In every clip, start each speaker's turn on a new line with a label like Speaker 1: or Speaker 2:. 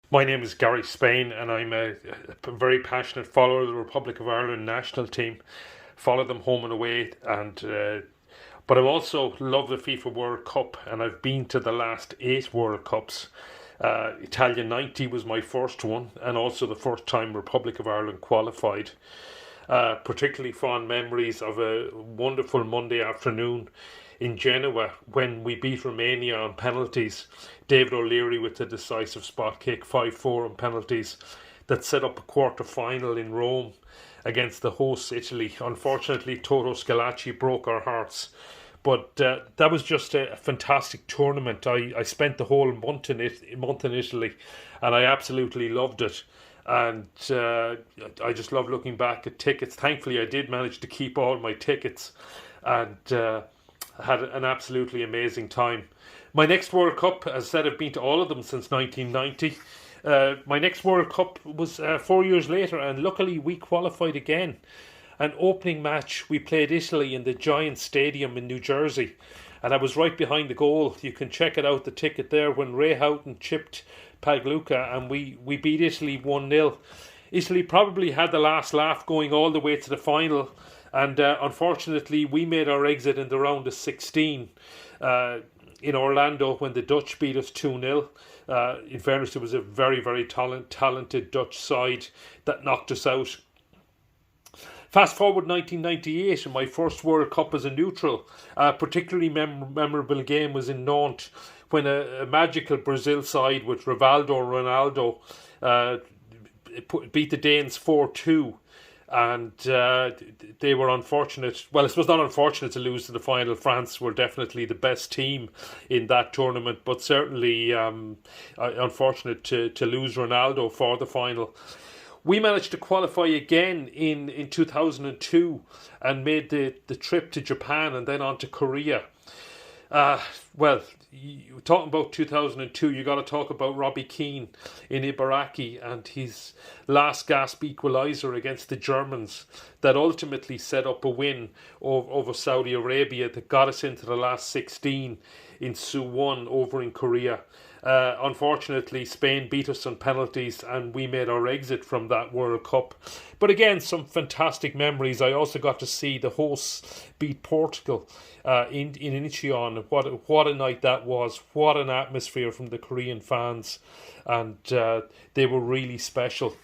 Speaker 1: My name is Gary Spain, and I'm a very passionate follower of the Republic of Ireland national team. Follow them home and away, and but I also love the FIFA World Cup, and I've been to the last 8 World Cups. Italia '90 was my first one, and also the first time Republic of Ireland qualified. Particularly fond memories of a wonderful Monday afternoon in Genoa when we beat Romania on penalties. David O'Leary with the decisive spot kick, 5-4 on penalties, that set up a quarter final in Rome against the hosts Italy. Unfortunately, Toto Scalacci broke our hearts. But that was just a fantastic tournament. I spent the whole month in Italy, and I absolutely loved it. And I just love looking back at tickets. Thankfully, I did manage to keep all my tickets, and had an absolutely amazing time. My next World Cup, as I said, I've been to all of them since 1990. My next World Cup was 4 years later, and luckily we qualified again. An opening match, we played Italy in the Giant Stadium in New Jersey, and I was right behind the goal. You can check it out, the ticket there, when Ray Houghton chipped Pagluca, and we beat Italy 1-0. Italy probably had the last laugh going all the way to the final, and unfortunately we made our exit in the round of 16 in Orlando when the Dutch beat us 2-0. In fairness, it was a very, very talented Dutch side that knocked us out. Fast forward 1998, and my first World Cup as a neutral. A particularly memorable game was in Nantes when a magical Brazil side with Rivaldo Ronaldo beat the Danes 4-2. And they were unfortunate. Well, it was not unfortunate to lose to the final. France were definitely the best team in that tournament, but certainly unfortunate to lose Ronaldo for the final. We managed to qualify again in 2002 and made the trip to Japan and then on to Korea. Well, talking about 2002, you got to talk about Robbie Keane in Ibaraki and his last gasp equaliser against the Germans that ultimately set up a win over Saudi Arabia that got us into the last 16 in Suwon over in Korea. Unfortunately, Spain beat us on penalties and we made our exit from that World Cup. But again, some fantastic memories. I also got to see the hosts beat Portugal in Incheon. What a night that was. What an atmosphere from the Korean fans. And they were really special.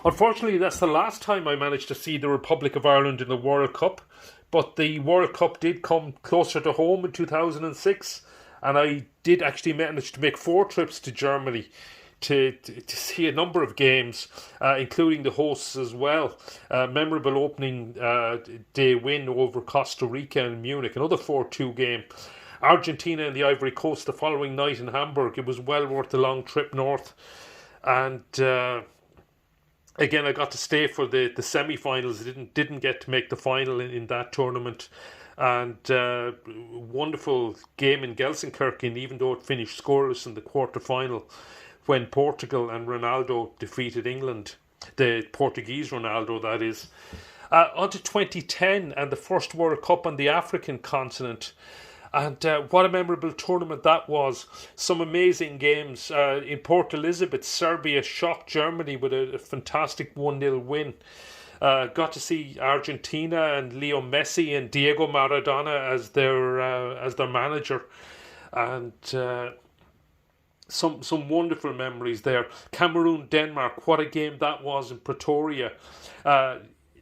Speaker 1: Unfortunately, that's the last time I managed to see the Republic of Ireland in the World Cup. But the World Cup did come closer to home in 2006. And I did actually manage to make 4 trips to Germany to see a number of games, including the hosts as well. Memorable opening day win over Costa Rica in Munich, another 4-2 game. Argentina and the Ivory Coast the following night in Hamburg. It was well worth the long trip north. And again, I got to stay for the semi-finals. I didn't get to make the final in that tournament. And wonderful game in Gelsenkirchen, even though it finished scoreless in the quarter-final, when Portugal and Ronaldo defeated England, the Portuguese Ronaldo, that is. On to 2010 and the first World Cup on the African continent. And what a memorable tournament that was. Some amazing games. In Port Elizabeth, Serbia shocked Germany with a fantastic 1-0 win. Got to see Argentina and Leo Messi and Diego Maradona as their manager, and some wonderful memories there. Cameroon, Denmark, what a game that was in Pretoria.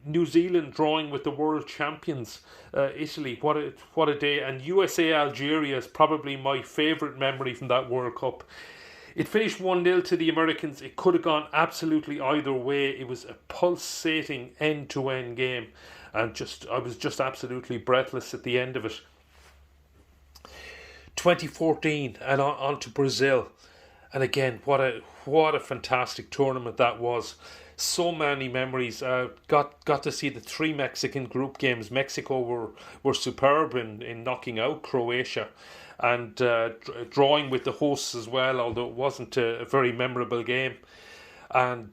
Speaker 1: New Zealand drawing with the world champions, Italy. What a day! And USA Algeria is probably my favourite memory from that World Cup. It finished 1-0 to the Americans. It could have gone absolutely either way. It was a pulsating end-to-end game. And I was just absolutely breathless at the end of it. 2014 and on to Brazil. And again, what a fantastic tournament that was. So many memories. Got to see the 3 Mexican group games. Mexico were superb in knocking out Croatia. And drawing with the hosts as well, although it wasn't a very memorable game. And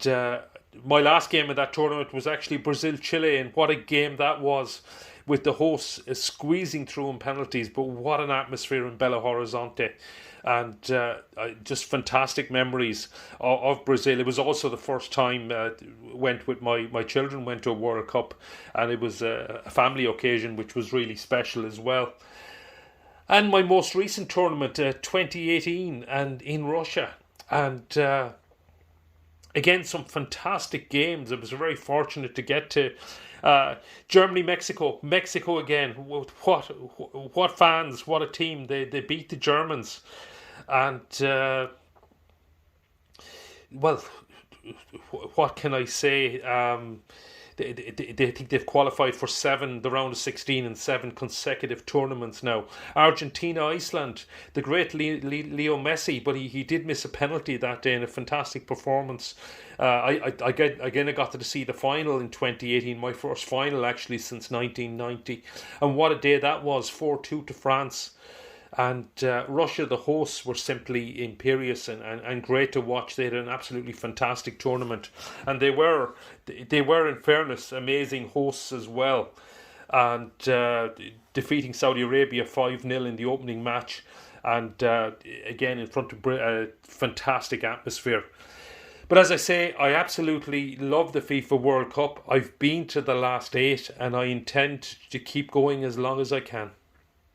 Speaker 1: my last game of that tournament was actually Brazil-Chile, and what a game that was, with the hosts squeezing through in penalties. But what an atmosphere in Belo Horizonte. and just fantastic memories of Brazil. It was also the first time went with my children, went to a World Cup, and it was a family occasion which was really special as well. And my most recent tournament, 2018, and in Russia, and again some fantastic games. I was very fortunate to get to Germany, Mexico again. What fans! What a team! They beat the Germans, and well, what can I say? They think they've qualified for the round of 16 in 7 consecutive tournaments now. Argentina, Iceland, the great Leo Messi, but he did miss a penalty that day in a fantastic performance. I got to see the final in 2018, my first final actually since 1990, and what a day that was! 4-2 to France. And Russia, the hosts, were simply imperious and great to watch. They had an absolutely fantastic tournament, and they were, in fairness, amazing hosts as well. And defeating Saudi Arabia 5-0 in the opening match, and again in front of a fantastic atmosphere. But as I say, I absolutely love the FIFA World Cup. I've been to the last 8, and I intend to keep going as long as I can.